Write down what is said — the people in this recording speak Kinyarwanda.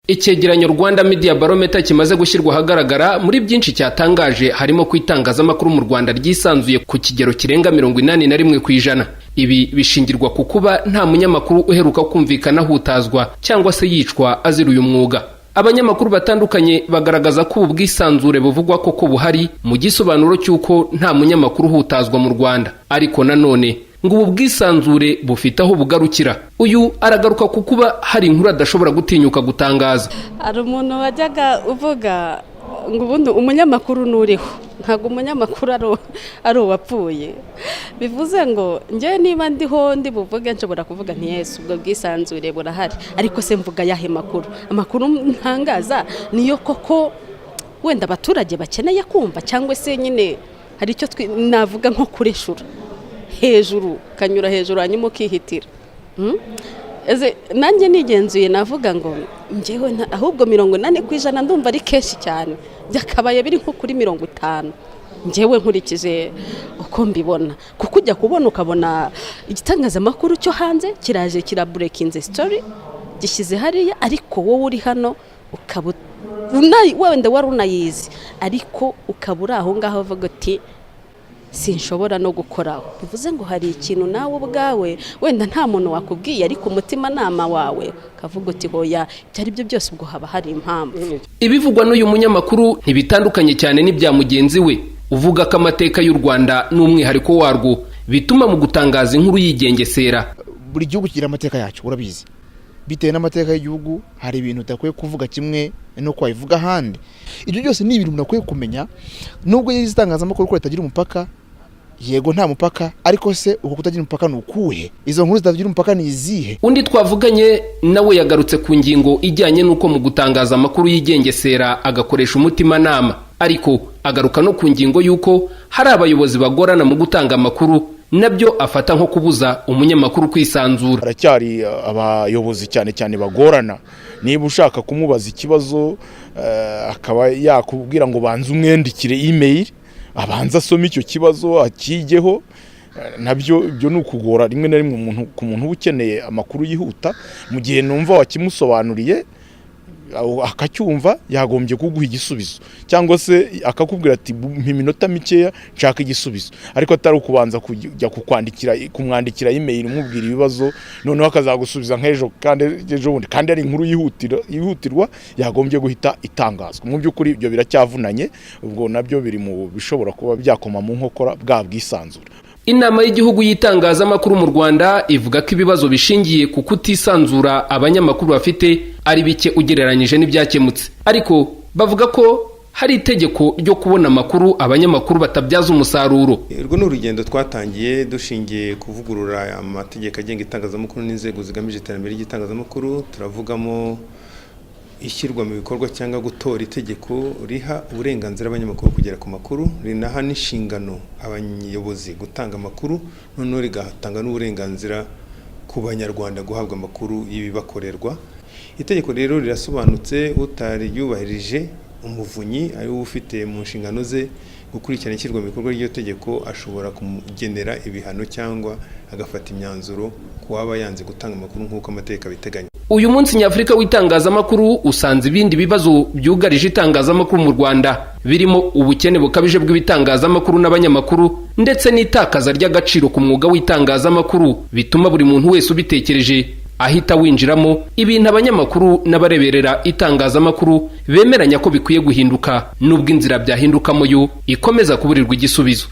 Icyegeranyo Rwanda Media Barometer kimaze gushyirwa ahagaragara muri byinshi cyatangaje harimo kwitangazamakuru mu Rwanda ryisanzuye ku kigero kirenga 81%. Ibi bishingirwa ku kuba nta munyamakuru uheruka kumvikana hutazwa cyangwa se yicwa azira uyu mwuga. Abanyamakuru batandukanye bagaragaza ko ubwisanzure buvugwa koko buhari mu gisobanuro cy'uko nta munyamakuru hutazwa mu Rwanda, ariko nanone ngo ubu bwisanzure bufite aho bugarukira. Uyu aragaruka ku kuba hari inkuru adashobora gutinyuka gutangaza. Ari umuntu wajyaga uvuga ngo ubundi umunyamakuru nuriho, ntabwo umunyamakuru ari uwapfuye. Bivuze ngo njye niba ndiho ndi buvuge nshobora kuvuga nti Yesu ubwo bwisanzure burahari, ariko se mvuga yahe makuru? Amakuru ntangaza niyo koko wenda abaturage bakeneye kumva, cyangwa se nyine hari icyo navuga nko kureshura hejuru, kanyura hejuru hanyuma ukihitira. Nanjye nigenzuye navuga ngo njyewe ahubwo 80% ndumva ari kenshi cyane, byakabaye biri nko kuri 50. Njyewe nkurikije uko mbibona, kuko ujya kubona ukabona igitangazamakuru cyo hanze kiraje kira breaking the story gishyize hariya, ariko wowe uri hano ukaba wenda wari unayizi, ariko ukabura aho ngaho uvuga ati sinshobora no gukoraho. Bivuze ngo hari ikintu nawe ubwawe wenda nta muntu wakubwiye, ariko umutima nama wawe kavuga uti hoya byari byo byose, ubwo haba hari impamvu. Ibivugwa n'uyu munyamakuru ntibitandukanye cyane n'ibya mugenzi we uvuga ko amateka y'u Rwanda n'umwihariko warwo bituma mu gutangaza inkuru yigengesera. Buri gihugu kigira amateka yacu, urabizi. Bitewe n'amateka y'igihugu hari ibintu utakwiye kuvuga kimwe no kwayivuga handi. Ibyo byose ni ibintu nakwiye kumenya. Nubwo yizitangazamakuru ko ritagira umupaka, yego nta mupaka, ariko se uko kutagira umupaka nukuhe? Izo nkuru zitagira umupaka ni izihe? Undi twavuganye nawe yagarutse ku ngingo ijyanye nuko mu gutangaza amakuru yigengesera agakoresha umutima nama, ariko agaruka no ku ngingo yuko hari abayobozi bagorana mu gutanga amakuru, nabyo afata nko kubuza umunyamakuru kwisanzura. Haracyari abayobozi cyane bagorana. Niba ushaka kumubaza ikibazo akaba yakubwira ngo banze umwendikire email, abanza asoma icyo kibazo akigeho, nabyo ibyo nukugora rimwe na rimwe ku muntu ukeneye amakuru yihuta. Mu gihe numva wakimusobanuriye akacyumva, yagombye kuguha igisubizo, cyangwa se akakubwira ati iminota mikeya nshaka igisubizo, ariko atari ukubanza kujya kumwandikira email umubwira ibibazo noneho akazagusubiza nk'ejo kandi ari inkuru yihutirwa yagombye guhita itangazwa. Mu by'ukuri ibyo biracyavunanye, ubwo nabyo biri mu bishobora kuba byakoma mu nkokora bwa bwisanzure. Inama y'igihugu y'itangazamakuru mu Rwanda ivuga ko ibibazo bishingiye ku kutisanzura abanyamakuru bafite ari bike ugereranyije n'ibyakemutse, ariko bavuga ko hari itegeko ryo kubona amakuru abanyamakuru batabyaza umusaruro. Urwo ni urugendo twatangiye dushingiye kuvugurura amategeko agenga itangazamakuru n'inzego zigamije iterambere ry'itangazamakuru. Turavugamo ishyirwa mu bikorwa cyangwa gutora itegeko riha uburenganzira abanyamakuru kugera ku makuru, rinaha n'inshingano abayobozi gutanga amakuru, noneho rigatanga n'uburenganzira ku banyarwanda guhabwa amakuru y'ibibakorerwa. Itegeko rero rirasobanutse, utari yubahirije umuvunyi ari we ufite mu nshingano ze gukurikirana ishyirwa mu bikorwa ry'iryo tegeko ashobora kumugenera ibihano cyangwa agafata imyanzuro ku waba yanze gutanga amakuru nk'uko amategeko abiteganya. Uyu munsi nyafurika w'itangazamakuru usanze ibindi bibazo byugarije itangazamakuru mu Rwanda birimo ubukene bukabije bw'ibitangazamakuru n'abanyamakuru, ndetse n'itakaza ry'agaciro ku mwuga w'itangazamakuru bituma buri muntu wese ubitekereje ahita winjiramo, ibintu abanyamakuru n'abareberera itangazamakuru bemeranya ko bikwiye guhinduka, nubwo inzira byahindukamo yo ikomeza kuburirwa igisubizo.